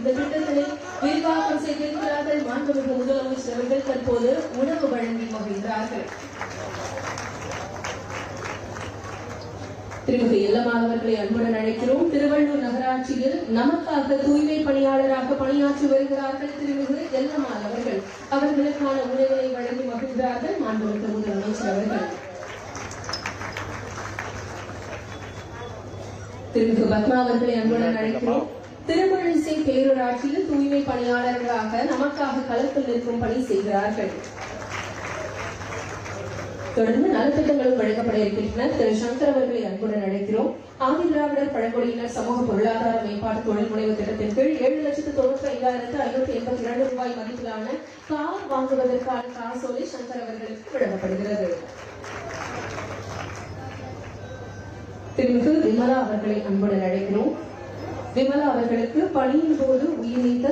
இந்த திட்டத்தினை விரிவாக்கம் செய்திருக்கிறார்கள். மாண்புமிகு முதலமைச்சர் அவர்கள் தற்போது உணவு வழங்கி மகிழ்கிறார்கள். திருமிகு எல்லம்மா அவர்களை அன்புடன் அழைக்கிறோம். திருவள்ளூர் நகராட்சியில் நமக்காக தூய்மை பணியாளராக பணியாற்றி வருகிறார்கள் திருமிகு எல்லம்மா அவர்கள். அவர்களுக்கான உணவினை வழங்கி மகிழ்கிறார்கள் மாண்புமிகு முதலமைச்சர் அவர்கள். திருமிகு பத்மா அவர்களை அன்புடன் அழைக்கிறோம். திருமழிசை பேரூராட்சியில் தூய்மை பணியாளர்களாக நமக்காக களத்தில் நிற்கும் பணி செய்கிறார்கள். தொடர்ந்து நலத்திட்டங்களும் வழங்கப்பட இருக்கின்றன. திரு சங்கர் அவர்களை அன்புடன் அழைக்கிறோம். ஆதி திராவிடர் பழங்குடியினர் சமூக பொருளாதார மேம்பாட்டு தொழில் முனைவு திட்டத்தின் கீழ் 7,95,582 ரூபாய் மதிப்பிலான கார் வாங்குவதற்கான காசோலை சங்கர் அவர்களுக்கு வழங்கப்படுகிறது. திருமிகு விமலா அவர்களை அன்புடன் அழைக்கிறோம். விமலா அவர்களுக்கு பணியின் போது உயிர் நீத்த